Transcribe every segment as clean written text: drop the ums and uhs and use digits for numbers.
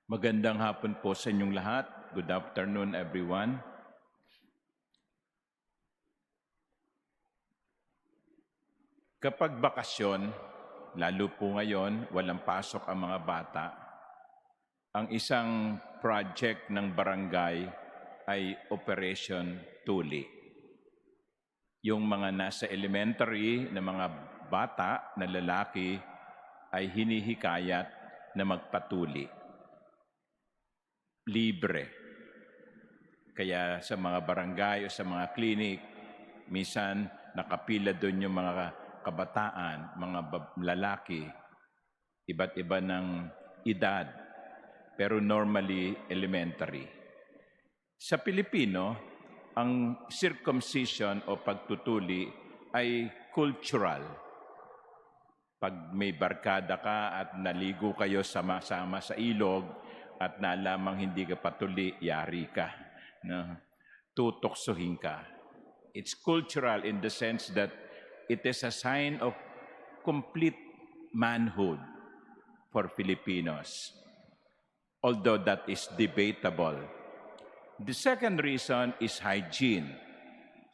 Magandang hapon po sa inyong lahat. Good afternoon, everyone. Kapag bakasyon, lalo po ngayon, walang pasok ang mga bata, ang isang project ng barangay ay Operation Tuli. Yung mga nasa elementary na mga bata na lalaki ay hinihikayat na magpatuli. Libre. Kaya sa mga barangay o sa mga clinic, minsan nakapila doon yung mga kabataan, mga lalaki, iba't iba ng edad, pero normally elementary. Sa Pilipino, ang circumcision o pagtutuli ay cultural. Pag may barkada ka at naligo kayo sama-sama sa ilog at nalamang hindi ka patuli, yari ka. No? Tutoksohin ka. It's cultural in the sense that it is a sign of complete manhood for Filipinos, although that is debatable. The second reason is hygiene.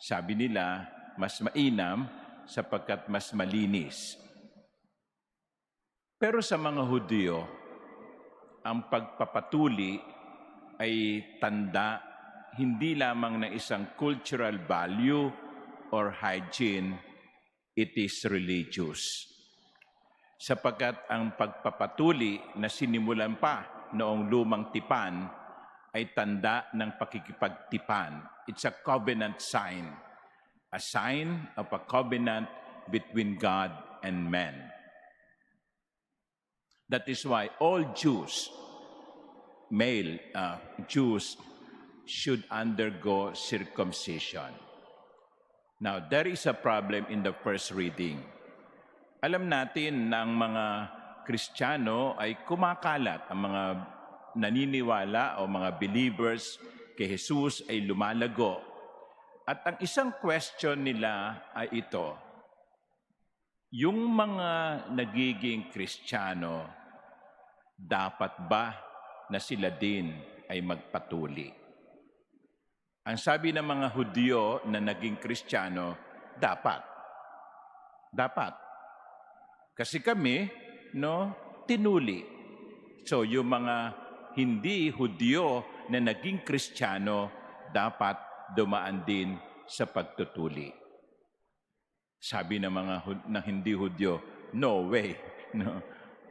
Sabi nila, mas mainam sapagkat mas malinis. Pero sa mga Hudyo, ang pagpapatuli ay tanda hindi lamang ng isang cultural value or hygiene, it is religious. Sapagkat ang pagpapatuli na sinimulan pa noong lumang tipan ay tanda ng pakikipagtipan. It's a covenant sign, a sign of a covenant between God and man. That is why all Jews, male Jews, should undergo circumcision. Now, there is a problem in the first reading. Alam natin na ang mga Kristiyano ay kumakalat, ang mga naniniwala o mga believers kay Jesus ay lumalago. At ang isang question nila ay ito, yung mga nagiging Kristiyano, dapat ba na sila din ay magpatuli? Ang sabi ng mga Hudyo na naging Kristiyano, dapat. Dapat. Kasi kami, tinuli. So yung mga hindi Hudyo na naging Kristiyano, dapat dumaan din sa pagtutuli. Sabi ng mga na hindi Hudyo, no way. No.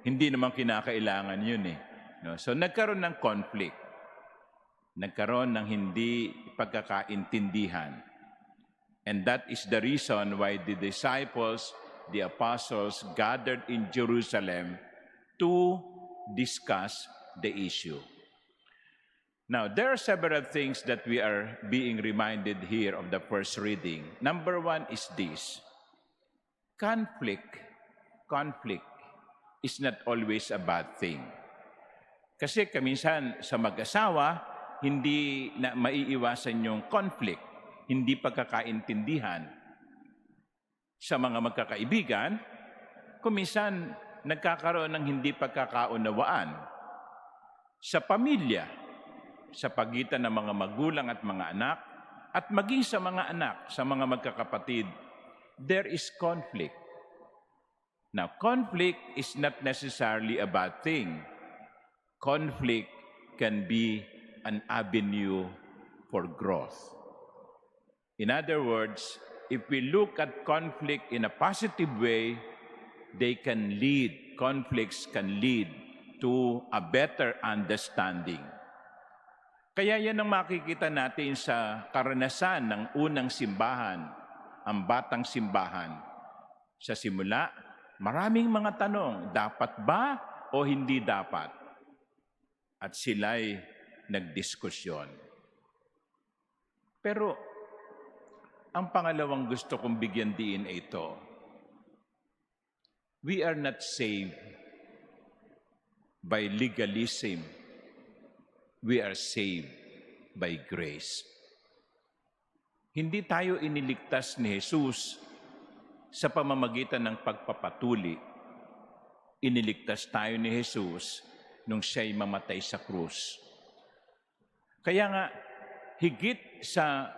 Hindi naman kinakailangan yun eh. No. So nagkaroon ng conflict. Nagkaroon ng hindi pagkakaintindihan. And that is the reason why the disciples, the apostles, gathered in Jerusalem to discuss the issue. Now, there are several things that we are being reminded here of the first reading. Number one is this. Conflict is not always a bad thing. Kasi kaminsan sa mag-asawa, hindi na maiiwasan yung conflict, hindi pagkakaintindihan. Sa mga magkakaibigan, kuminsan nagkakaroon ng hindi pagkakaunawaan. Sa pamilya, sa pagitan ng mga magulang at mga anak, at maging sa mga anak, sa mga magkakapatid, there is conflict. Now, conflict is not necessarily a bad thing. Conflict can be an avenue for growth. In other words, if we look at conflict in a positive way, conflicts can lead to a better understanding. Kaya yan ang makikita natin sa karanasan ng unang simbahan, ang batang simbahan. Sa simula, maraming mga tanong, dapat ba o hindi dapat? At sila'y nagdiskusyon. Pero, ang pangalawang gusto kong bigyan diin ay ito. We are not saved by legalism. We are saved by grace. Hindi tayo iniligtas ni Jesus sa pamamagitan ng pagpapatuli. Iniligtas tayo ni Jesus nung siya'y mamatay sa krus. Kaya nga, higit sa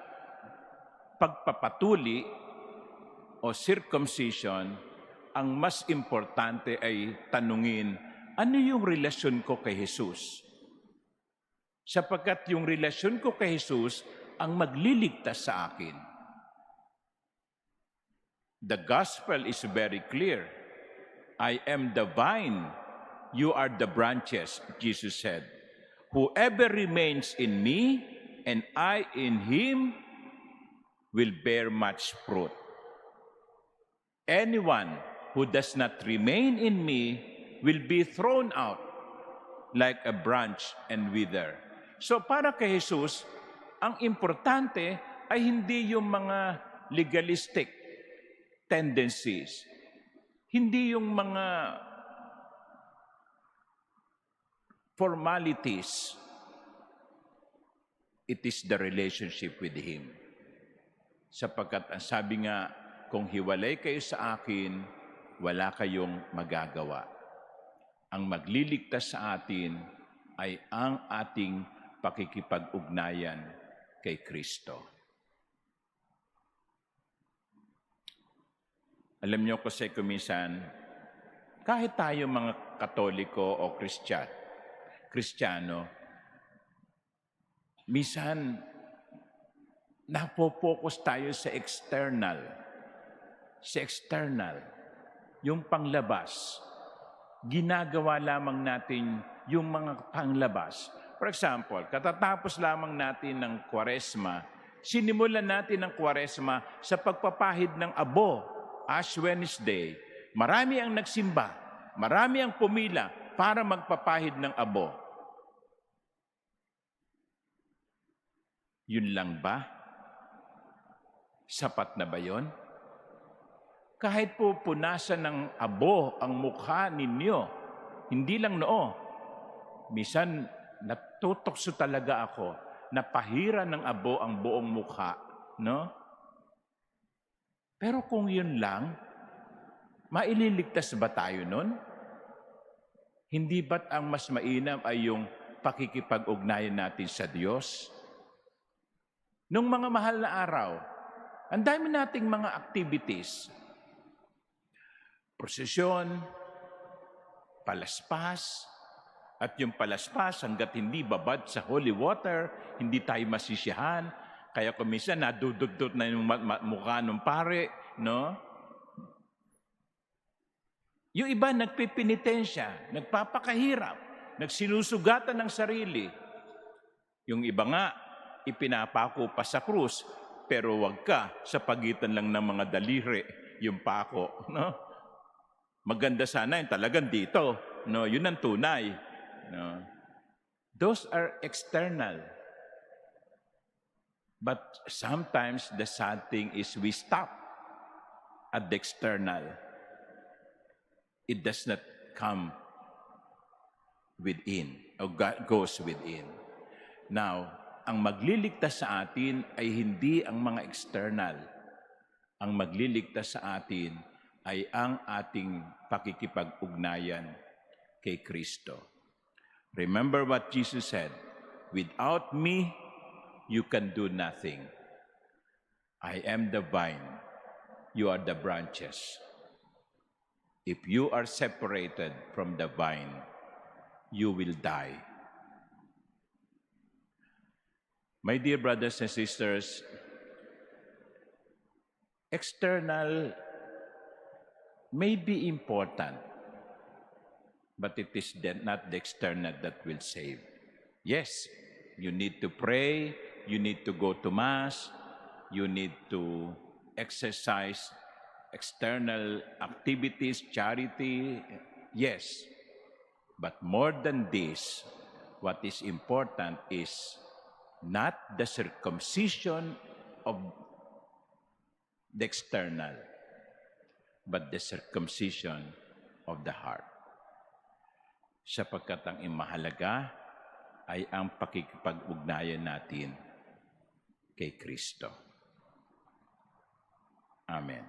pagpapatuli o circumcision, ang mas importante ay tanungin, ano yung relasyon ko kay Jesus? Sapagkat yung relasyon ko kay Jesus ang magliligtas sa akin. The gospel is very clear. I am the vine, you are the branches, Jesus said. Whoever remains in me and I in him will bear much fruit. Anyone who does not remain in me will be thrown out like a branch and wither. So para kay Jesus, ang importante ay hindi yung mga legalistic tendencies, hindi yung mga formalities. It is the relationship with Him. Sapagkat ang sabi nga, kung hiwalay kayo sa akin, wala kayong magagawa. Ang magliligtas sa atin ay ang ating pakikipag-ugnayan kay Kristo. Alam niyo kasi kuminsan, kahit tayo mga Katoliko o Kristiyano, minsan napopokus tayo sa external, yung panglabas. Ginagawa lamang natin yung mga panglabas. For example, katatapos lamang natin ng Kwaresma, sinimulan natin ang Kwaresma sa pagpapahid ng abo, Ash Wednesday. Marami ang nagsimba, marami ang pumila para magpapahid ng abo. Yun lang ba? Sapat na ba yun? Kahit po punasan ng abo ang mukha ninyo, hindi lang noo. Minsan, natutokso talaga ako, napahira ng abo ang buong mukha, no? Pero kung yun lang, maililigtas ba tayo nun? Hindi ba't ang mas mainam ay yung pakikipag-ugnayan natin sa Diyos? Nung mga mahal na araw, ang dami nating mga activities. Prosesyon, palaspas, at yung palaspas hanggat hindi babad sa holy water, hindi tayo masisiyahan. Kaya kung minsan nadudugtod na yung mukha ng pare, no? Yung iba nagpipinitensya, nagpapakahirap, nagsinusugatan ng sarili. Yung iba nga, ipinapako pa sa krus, pero wag ka sa pagitan lang ng mga daliri, yung pako, no? Maganda sana yung talagang dito, no? Yun ang tunay, no? Those are external. But sometimes the sad thing is we stop at the external. It does not come within or goes within. Now, ang magliligtas sa atin ay hindi ang mga external. Ang magliligtas sa atin ay ang ating pakikipag-ugnayan kay Kristo. Remember what Jesus said, "Without me, you can do nothing. I am the vine, you are the branches. If you are separated from the vine, you will die." My dear brothers and sisters, external may be important, but it is not the external that will save. Yes, you need to pray, you need to go to Mass, you need to exercise external activities, charity, yes. But more than this, what is important is not the circumcision of the external, but the circumcision of the heart. Sapagkat ang imahalaga ay ang pakikipag-ugnayan natin kay Kristo. Amen.